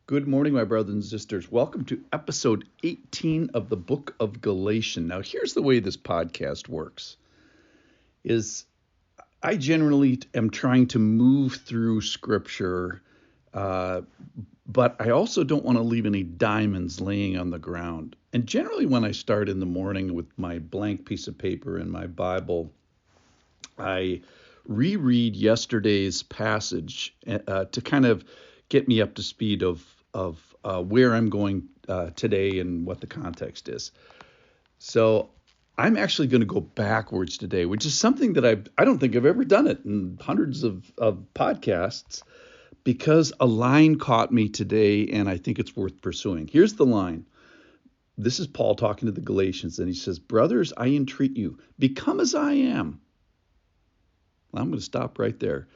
Good morning, my brothers and sisters. Welcome to episode 18 of the book of Galatians. Now, here's the way this podcast works is I generally am trying to move through scripture, but I also don't want to leave any diamonds laying on the ground. And generally when I start in the morning with my blank piece of paper and my Bible, I reread yesterday's passage to kind of get me up to speed of where I'm going today and what the context is. So I'm actually going to go backwards today, which is something that I don't think I've ever done it in hundreds of podcasts, because a line caught me today and I think it's worth pursuing. Here's the line. This is Paul talking to the Galatians, and he says, "Brothers, I entreat you, become as I am." I'm going to stop right there.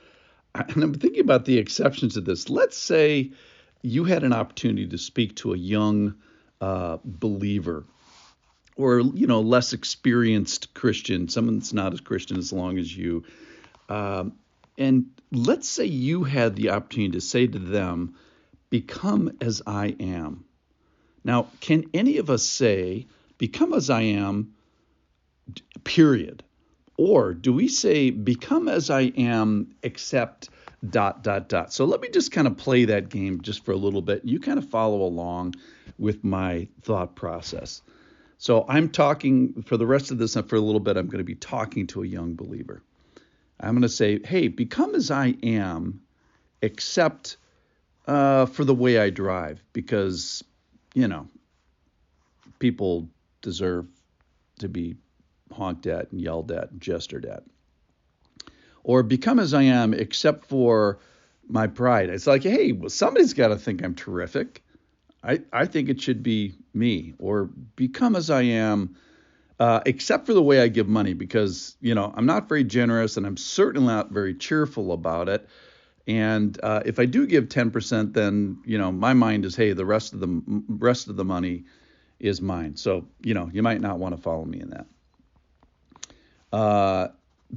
And I'm thinking about the exceptions to this. Let's say you had an opportunity to speak to a young believer, or less experienced Christian, someone that's not as Christian as long as you. And let's say you had the opportunity to say to them, "Become as I am." Now, can any of us say, "Become as I am," period? Or do we say, "Become as I am, except ... So let me just kind of play that game just for a little bit. You kind of follow along with my thought process. So I'm talking for the rest of this, and for a little bit, I'm going to be talking to a young believer. I'm going to say, "Hey, become as I am, except for the way I drive, because, people deserve to be honked at and yelled at and gestured at." Or become as I am, except for my pride. It's like, hey, well, somebody's got to think I'm terrific. I think it should be me. Or become as I am, except for the way I give money, because, I'm not very generous and I'm certainly not very cheerful about it. And if I do give 10%, then, my mind is, hey, the rest of the money is mine. So, you might not want to follow me in that.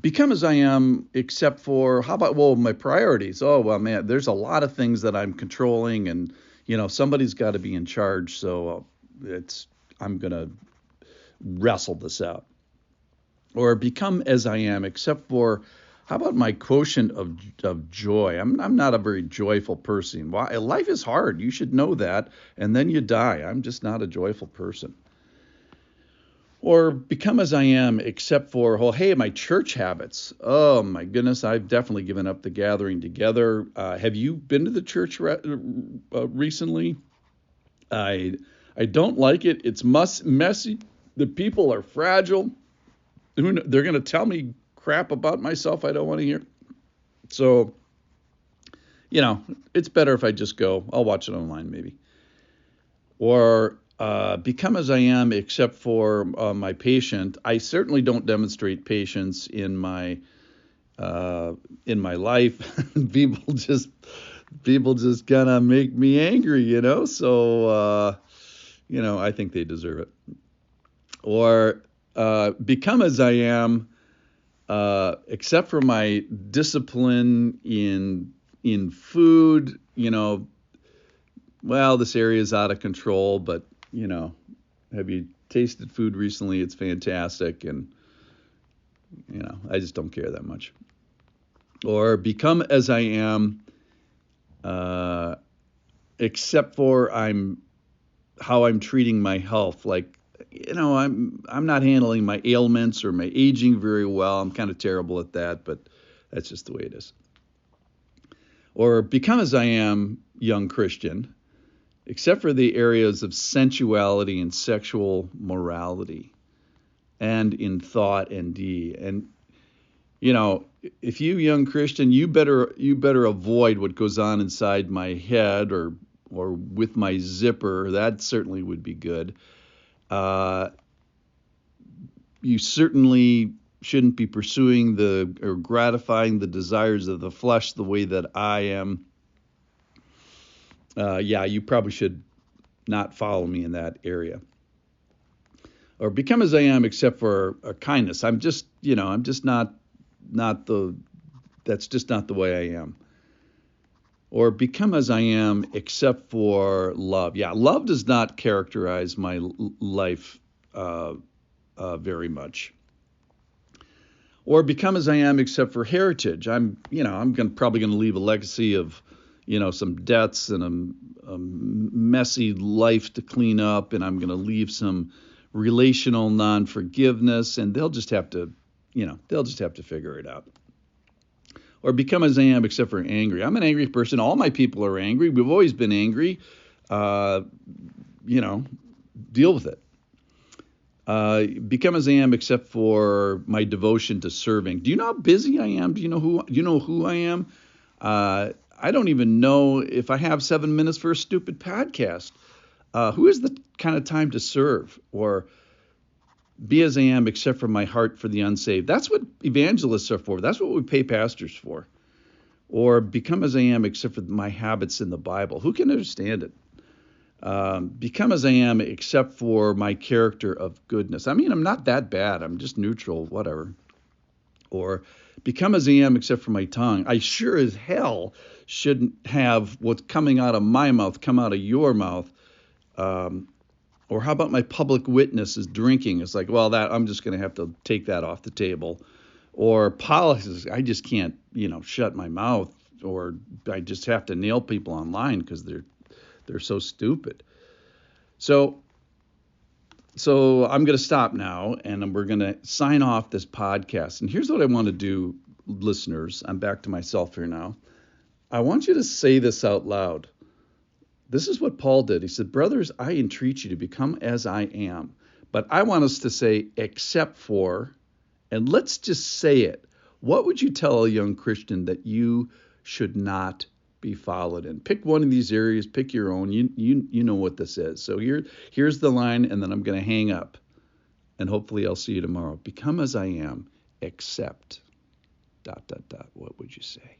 Become as I am, except for, how about, my priorities? Oh, well, man, there's a lot of things that I'm controlling, and, somebody's got to be in charge. So I'm going to wrestle this out. Or become as I am, except for, how about my quotient of joy? I'm not a very joyful person. Why? Life is hard. You should know that. And then you die. I'm just not a joyful person. Or become as I am, except for, hey, my church habits. Oh, my goodness, I've definitely given up the gathering together. Have you been to the church recently? I don't like it. It's messy. The people are fragile. They're going to tell me crap about myself I don't want to hear. So, it's better if I just go. I'll watch it online maybe. Or become as I am, except for my patient. I certainly don't demonstrate patience in my life. people just kind of make me angry, So I think they deserve it. Or become as I am, except for my discipline in food. Well, this area is out of control, but have you tasted food recently? It's fantastic. And, I just don't care that much. Or become as I am, except for how I'm treating my health. Like, I'm not handling my ailments or my aging very well. I'm kind of terrible at that, but that's just the way it is. Or become as I am, young Christian, except for the areas of sensuality and sexual morality, and in thought and deed. And, if you, young Christian, you better avoid what goes on inside my head or with my zipper. That certainly would be good. You certainly shouldn't be pursuing or gratifying the desires of the flesh the way that I am. You probably should not follow me in that area. Or become as I am, except for kindness. I'm just not that's just not the way I am. Or become as I am except for love. Yeah, love does not characterize my life very much. Or become as I am except for heritage. I'm probably going to leave a legacy of, some debts and a messy life to clean up, and I'm going to leave some relational non-forgiveness, and they'll just have to figure it out. Or become as I am except for angry. I'm an angry person. All my people are angry. We've always been angry. Deal with it. Become as I am except for my devotion to serving. Do you know how busy I am? Do you know who I am? I don't even know if I have 7 minutes for a stupid podcast. Who is the kind of time to serve? Or be as I am except for my heart for the unsaved. That's what evangelists are for. That's what we pay pastors for. Or become as I am except for my habits in the Bible. Who can understand it? Become as I am except for my character of goodness. I mean, I'm not that bad. I'm just neutral, whatever. Or become as I am except for my tongue. I sure as hell shouldn't have what's coming out of my mouth come out of your mouth. Or how about my public witness is drinking? It's like, well, that I'm just going to have to take that off the table. Or politics, I just can't, shut my mouth. Or I just have to nail people online because they're so stupid. So I'm going to stop now, and we're going to sign off this podcast. And here's what I want to do, listeners. I'm back to myself here now. I want you to say this out loud. This is what Paul did. He said, brothers, I entreat you to become as I am. But I want us to say, except for, and let's just say it. What would you tell a young Christian that you should not be followed in? Pick one of these areas, pick your own. You know what this is. So here's the line, and then I'm going to hang up. And hopefully I'll see you tomorrow. Become as I am, except ... What would you say?